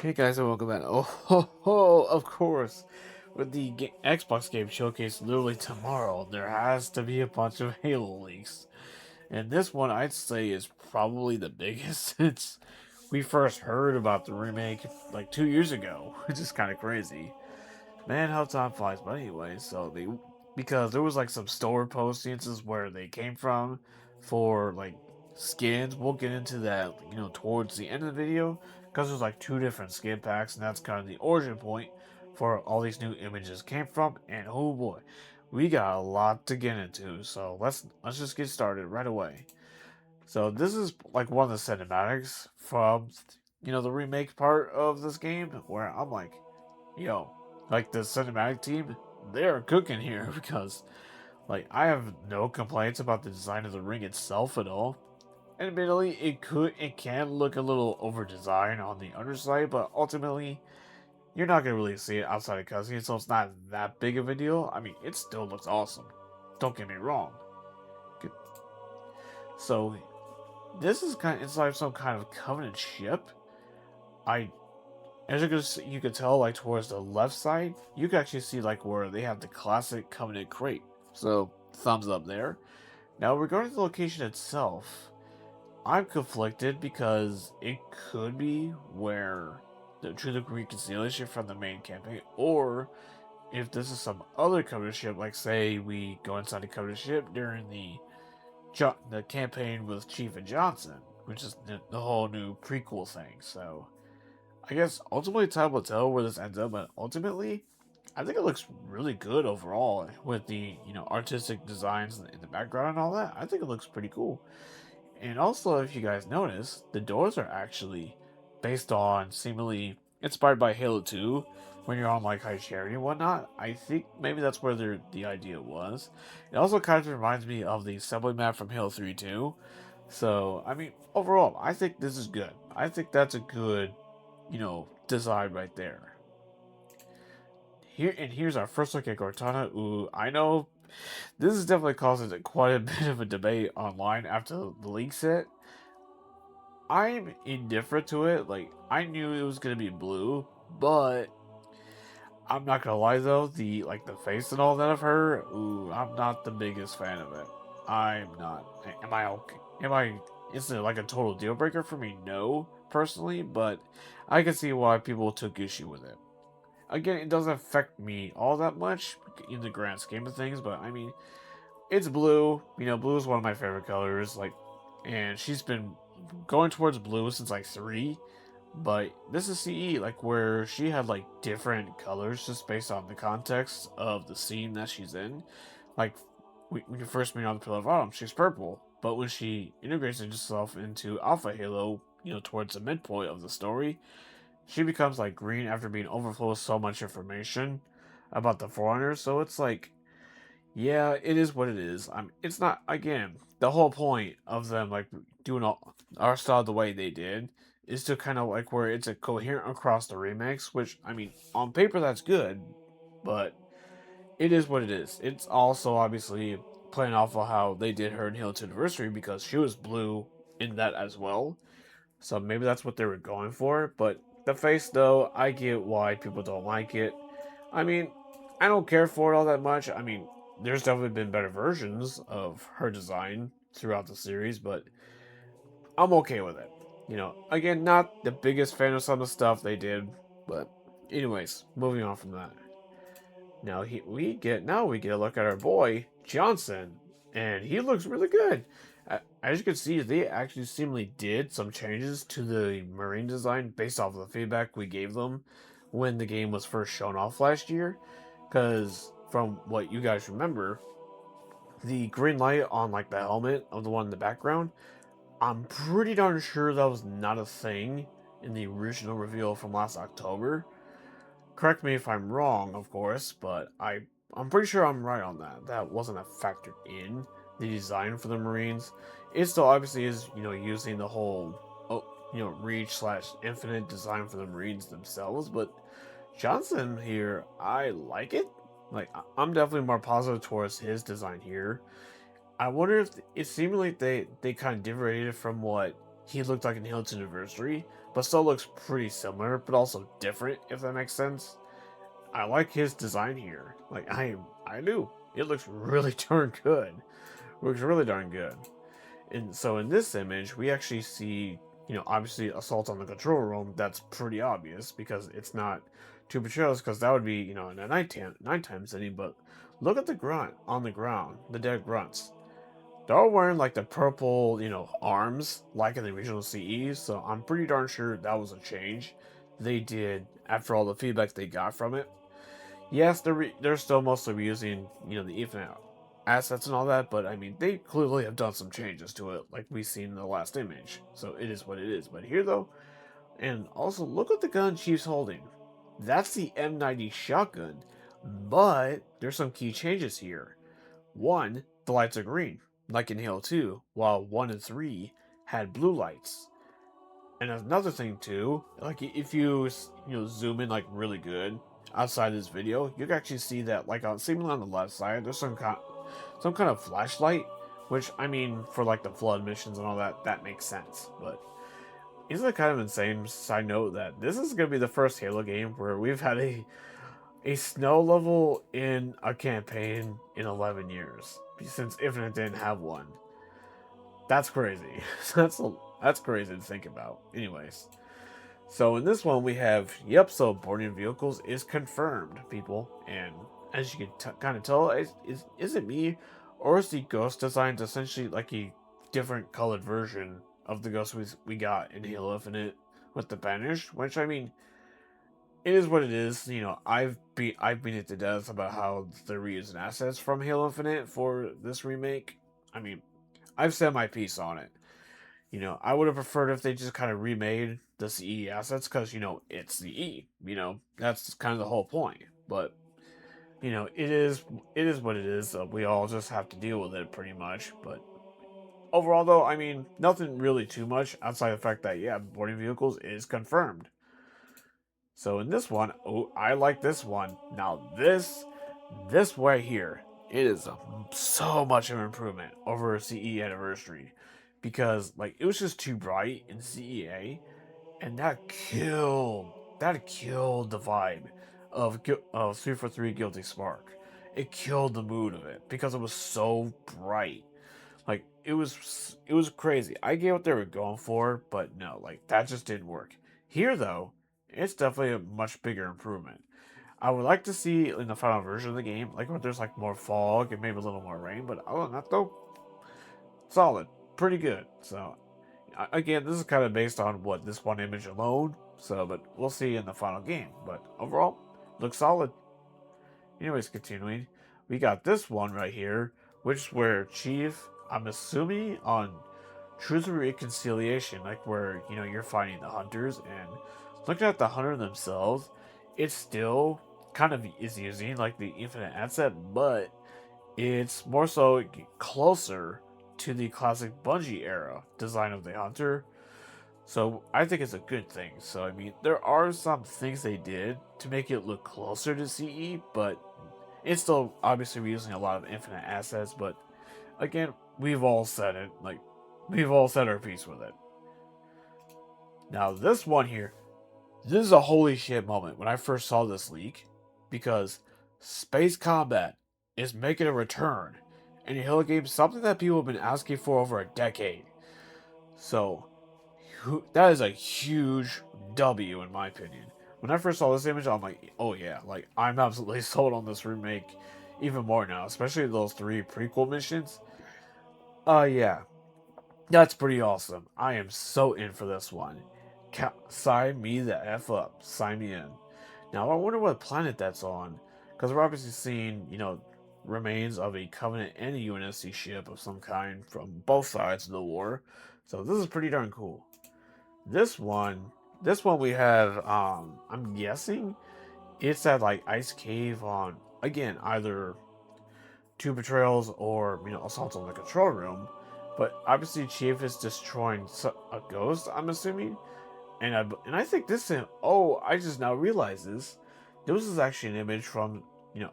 Hey guys, and welcome back. Oh ho ho! Of course, with the Xbox game showcase literally tomorrow, there has to be a bunch of Halo leaks, and this one I'd say is probably the biggest since we first heard about the remake like 2 years ago, which is kind of crazy. Man, how time flies. But anyway, because there was like some store post instances where they came from for like skins. We'll get into that, towards the end of the video because there's like two different skin packs, and that's kind of the origin point for all these new images came from. And oh boy, we got a lot to get into. So let's just get started right away. So this is like one of the cinematics from the remake part of this game where I'm like, yo, like the cinematic team, they're cooking here because, like, I have no complaints about the design of the ring itself at all. Admittedly, it can look a little over designed on the underside, but ultimately, you're not gonna really see it outside of cutscenes, so it's not that big of a deal. I mean, it still looks awesome. Don't get me wrong. So this is kind of it's like some kind of Covenant ship. I As you could tell, like towards the left side, you can actually see like where they have the classic Covenant crate. So thumbs up there. Now regarding the location itself, I'm conflicted because it could be where the Truth of Reconciliation from the main campaign, or if this is some other Covenant ship, like say we go inside the Covenant ship during the campaign with Chief and Johnson, which is the whole new prequel thing. So I guess ultimately time will tell where this ends up, but ultimately, I think it looks really good overall with the artistic designs in the background and all that. I think it looks pretty cool. And also, if you guys notice, the doors are actually based on seemingly inspired by Halo 2 when you're on like high charity and whatnot. I think maybe that's where the idea was. It also kind of reminds me of the assembly map from Halo 3 too. So, I mean, overall, I think this is good. I think that's a good design right there. Here's our first look at Cortana. Ooh, I know this is definitely causing quite a bit of a debate online after the leak set. I'm indifferent to it. Like I knew it was gonna be blue, but I'm not gonna lie though, the face and all that of her, ooh, I'm not the biggest fan of it. I'm not. Am I okay? Is it like a total deal breaker for me? No, personally, but I can see why people took issue with it. Again, it doesn't affect me all that much in the grand scheme of things, but I mean, it's blue. Blue is one of my favorite colors. Like, and she's been going towards blue since like three. But this is CE, like where she had like different colors just based on the context of the scene that she's in. Like when you first meet on the Pillar of Autumn, she's purple, but when she integrates herself into Alpha Halo, towards the midpoint of the story, she becomes like green after being overflowed with so much information about the Forerunners. So it's like, yeah, it is what it is. It's not again the whole point of them like doing all our style the way they did is to kind of like where it's a coherent across the remakes. Which I mean, on paper that's good, but it is what it is. It's also obviously playing off of how they did her in Halo 2 Anniversary because she was blue in that as well. So maybe that's what they were going for. But the face, though, I get why people don't like it. I mean, I don't care for it all that much. I mean, there's definitely been better versions of her design throughout the series, but I'm okay with it. Again, not the biggest fan of some of the stuff they did, but anyways, moving on from that. Now we get a look at our boy Johnson, and he looks really good. As you can see, they actually seemingly did some changes to the marine design based off of the feedback we gave them when the game was first shown off last year. Because from what you guys remember, the green light on like the helmet of the one in the background, I'm pretty darn sure that was not a thing in the original reveal from last October. Correct me if I'm wrong, of course, but I'm pretty sure I'm right on that. That wasn't a factor in the design for the Marines. It still obviously is, using the whole reach slash infinite design for the Marines themselves. But Johnson here, I like it. Like I'm definitely more positive towards his design here. I wonder if it seemed like they kind of deviated from what he looked like in Halo 2 Anniversary, but still looks pretty similar, but also different, if that makes sense. I like his design here. Like I do. It looks really darn good. It looks really darn good. And so in this image, we actually see, obviously assault on the control room. That's pretty obvious because it's not two patrols, because that would be, in a nighttime setting. But look at the grunt on the ground, the dead grunts. They're all wearing like the purple, arms, like in the original CE. So I'm pretty darn sure that was a change they did after all the feedback they got from it. Yes, they're still mostly reusing, the Infinite assets and all that, but I mean, they clearly have done some changes to it, like we seen in the last image. So it is what it is. But here, though, and also look at the gun Chief's holding. That's the M90 shotgun, but there's some key changes here. One, the lights are green, like in Halo 2, while 1 and 3 had blue lights. And another thing too, like if you zoom in like really good outside this video, you can actually see that like on seemingly on the left side, there's some kind of flashlight, which I mean for like the flood missions and all that, that makes sense. But isn't it kind of insane? Side note that this is gonna be the first Halo game where we've had a snow level in a campaign in 11 years since Infinite didn't have one. That's crazy. That's crazy to think about. Anyways, so in this one we have so boarding vehicles is confirmed, people, and as you can kind of tell, is it me, or is the ghost design essentially like a different colored version of the ghost we got in Halo Infinite with the Banished? Which I mean, it is what it is. I've been it to death about how they're reusing assets from Halo Infinite for this remake. I mean, I've said my piece on it. I would have preferred if they just kind of remade the CE assets because, it's CE. That's kind of the whole point. But, it is what it is. We all just have to deal with it pretty much. But overall, though, I mean, nothing really too much outside the fact that, yeah, boarding vehicles is confirmed. So in this one, oh, I like this one. Now this right here, it is so much of an improvement over CE Anniversary, because like it was just too bright in CEA, and that killed the vibe of 343 Guilty Spark. It killed the mood of it because it was so bright. Like it was crazy. I get what they were going for, but no, like that just didn't work. Here though, it's definitely a much bigger improvement. I would like to see in the final version of the game, like where there's like more fog and maybe a little more rain, but other than that though, solid, pretty good. So again, this is kind of based on what this one image alone. So, but we'll see in the final game. But overall, looks solid. Anyways, continuing, we got this one right here, which is where Chief, I'm assuming on Truth and Reconciliation, like where you're fighting the hunters and looking at the hunter themselves, it still kind of is using like the infinite asset, but it's more so closer to the classic Bungie era design of the hunter. So I think it's a good thing. So I mean, there are some things they did to make it look closer to CE, but it's still obviously using a lot of infinite assets. But again, we've all said it. Like we've all said our piece with it. Now this one here, this is a holy shit moment when I first saw this leak, because space combat is making a return in a Halo game, something that people have been asking for over a decade. So that is a huge W in my opinion. When I first saw this image, I'm like, oh yeah, like I'm absolutely sold on this remake even more now, especially those 3 prequel missions. Yeah, that's pretty awesome. I am so in for this one. Sign me the F up. Sign me in. Now, I wonder what planet that's on, because we're obviously seeing, remains of a Covenant and a UNSC ship of some kind from both sides of the war. So this is pretty darn cool. This one, we have, I'm guessing it's that like ice cave on, again, either 2 betrayals or assaults on the control room. But obviously, Chief is destroying a ghost, I'm assuming, and I think this. Oh, I just now realized this. This is actually an image from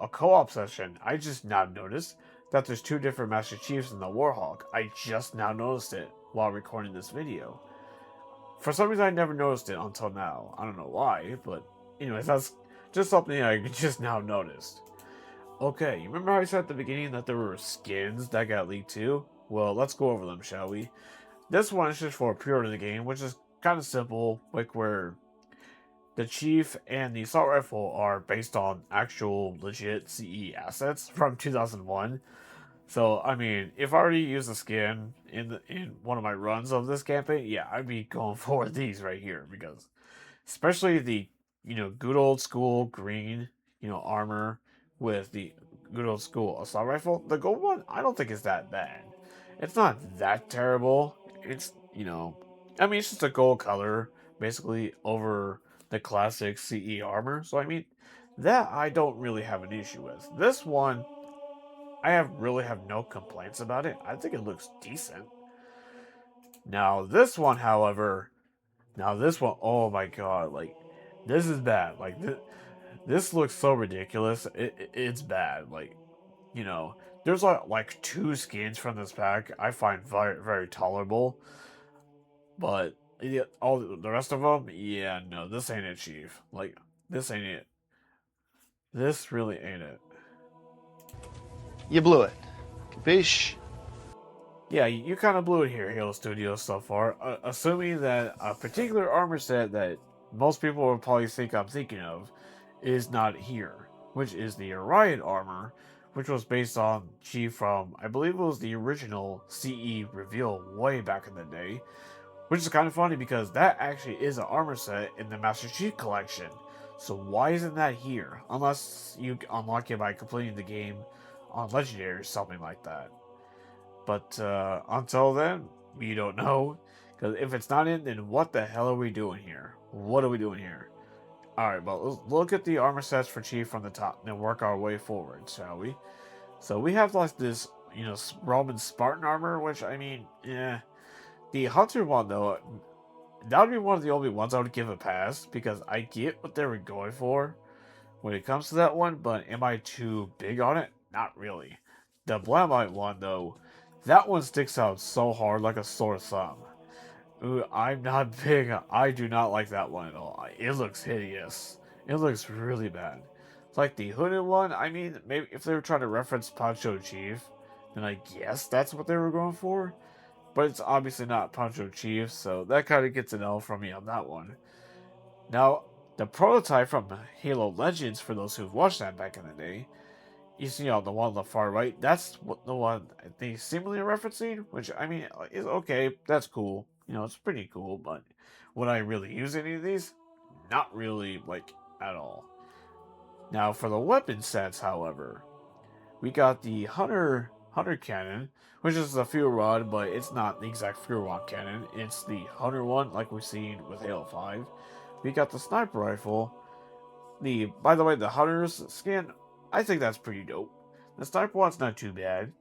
a co-op session. I just now noticed that there's 2 different Master Chiefs in the Warhawk. I just now noticed it while recording this video. For some reason, I never noticed it until now. I don't know why, but anyways, that's just something I just now noticed. Okay, you remember how I said at the beginning that there were skins that got leaked too? Well, let's go over them, shall we? This one is just for a period of the game, which is kind of simple, like where the Chief and the assault rifle are based on actual legit CE assets from 2001. So I mean, if I already used the skin in one of my runs of this campaign, yeah, I'd be going for these right here because especially the good old school green armor with the good old school assault rifle. The gold one, I don't think is that bad. It's not that terrible. It's I mean, it's just a gold color basically over the classic CE armor. So I mean, that I don't really have an issue with. This one, I really have no complaints about it. I think it looks decent. Now this one, however, oh my god, like this is bad. Like this looks so ridiculous. It's bad. Like you know, there's like two skins from this pack I find very tolerable, but yeah, all the rest of them, yeah, no, this ain't it, Chief. Like this ain't it. This really ain't it. You blew it. Capiche? Yeah, you kind of blew it here, Halo Studios, so far. Assuming that a particular armor set that most people will probably think I'm thinking of is not here, which is the Orion armor, which was based on Chief from, I believe it was the original CE reveal way back in the day, which is kind of funny because that actually is an armor set in the Master Chief collection. So why isn't that here? Unless you unlock it by completing the game on Legendary or something like that. But until then, we don't know. Because if it's not in, then what the hell are we doing here? What are we doing here? Alright, but let's look at the armor sets for Chief from the top and then work our way forward, shall we? So we have like this, Roman Spartan armor, which I mean, yeah. The Hunter one, though, that would be one of the only ones I would give a pass because I get what they were going for when it comes to that one, but am I too big on it? Not really. The Blamite one, though, that one sticks out so hard like a sore thumb. Ooh, I'm not big. I do not like that one at all. It looks hideous. It looks really bad. It's like the hooded one. I mean, maybe if they were trying to reference Poncho Chief, then I guess that's what they were going for. But it's obviously not Poncho Chief, so that kind of gets an L from me on that one. Now, the prototype from Halo Legends, for those who've watched that back in the day, you see on the one on the far right, that's what the one they seemingly are referencing, which I mean is okay, that's cool. It's pretty cool, but would I really use any of these? Not really, like at all. Now for the weapon sets, however, we got the Hunter cannon, which is a fuel rod, but it's not the exact fuel rod cannon. It's the Hunter one, like we've seen with Halo 5. We got the sniper rifle. By the way, the Hunter's skin, I think that's pretty dope. The sniper one's not too bad.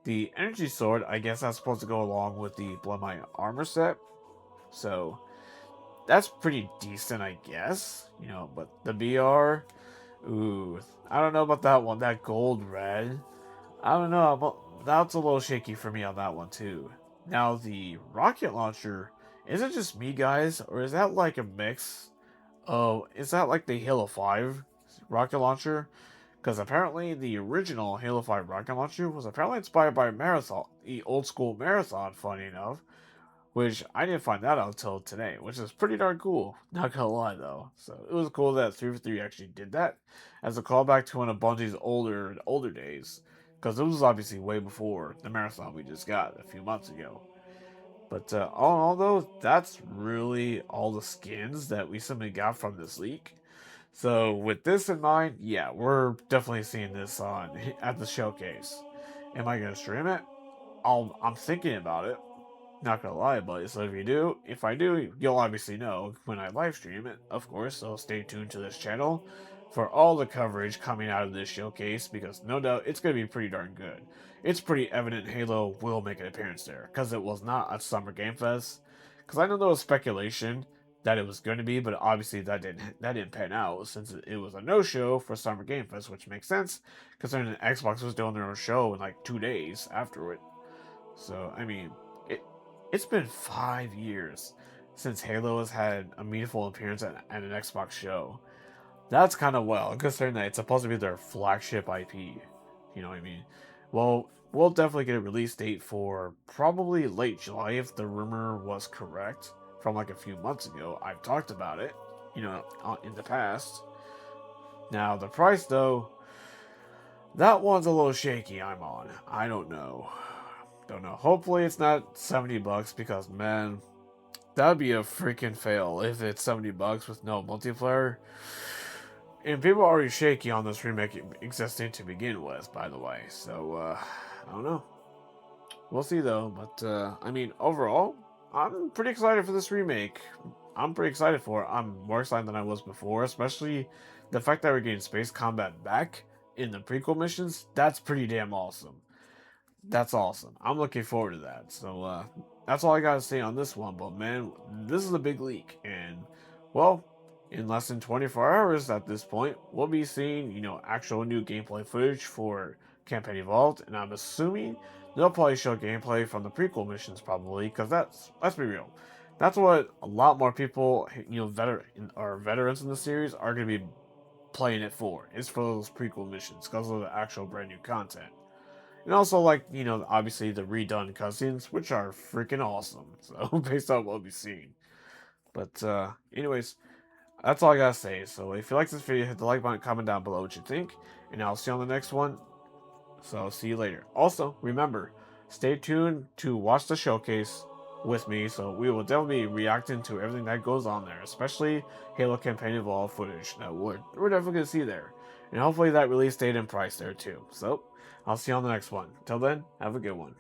The energy sword, I guess that's supposed to go along with the Bloodmine armor set. So that's pretty decent, I guess. But the BR, ooh, I don't know about that one. That gold red, I don't know. That's a little shaky for me on that one too. Now the rocket launcher, is it just me, guys, or is that like a mix? Oh, is that like the Halo 5 rocket launcher? Because apparently the original Halo 5 rocket launcher was apparently inspired by Marathon, the old school Marathon, funny enough, which I didn't find that out until today, which is pretty darn cool. Not gonna lie though. So it was cool that 343 actually did that as a callback to one of Bungie's older days, because it was obviously way before the marathon we just got a few months ago. But all in all, though, that's really all the skins that we simply got from this leak. So with this in mind, yeah, we're definitely seeing this on at the showcase. Am I gonna stream it? I'm thinking about it. Not gonna lie, buddy. So if I do, you'll obviously know when I live stream it, of course. So stay tuned to this channel for all the coverage coming out of this showcase because no doubt it's gonna be pretty darn good. It's pretty evident Halo will make an appearance there because it was not at Summer Game Fest. Because I know there was speculation that it was going to be, but obviously that didn't pan out since it was a no show for Summer Game Fest, which makes sense considering Xbox was doing their own show in like 2 days after it. So I mean, it it's been 5 years since Halo has had a meaningful appearance at an Xbox show. That's kind of well, considering that it's supposed to be their flagship IP. You know what I mean? Well, we'll definitely get a release date for probably late July if the rumor was correct from like a few months ago. I've talked about it, in the past. Now, the price, though, that one's a little shaky. I'm on. I don't know. Don't know. Hopefully, it's not $70 because, man, that'd be a freaking fail if it's $70 with no multiplayer. And people are already shaky on this remake existing to begin with, by the way. So, I don't know. We'll see, though. But, I mean, overall, I'm pretty excited for this remake. I'm pretty excited for it. I'm more excited than I was before, especially the fact that we're getting space combat back in the prequel missions. That's pretty damn awesome. That's awesome. I'm looking forward to that. So that's all I gotta say on this one. But man, this is a big leak, and well, in less than 24 hours at this point, we'll be seeing actual new gameplay footage for Campaign Evolved, and I'm assuming they'll probably show gameplay from the prequel missions probably, because let's be real, that's what a lot more people veterans in the series are gonna be playing it for. It's for those prequel missions because of the actual brand new content. And also, like, obviously the redone cutscenes, which are freaking awesome. So, based on what we've seen. But, anyways, that's all I gotta say. So, if you like this video, hit the like button, comment down below what you think. And I'll see you on the next one. So, I'll see you later. Also, remember, stay tuned to watch the showcase with me. So, we will definitely be reacting to everything that goes on there, especially Halo Campaign Evolved footage that we're definitely gonna see there. And hopefully that release date and price there too. So, I'll see you on the next one. Till then, have a good one.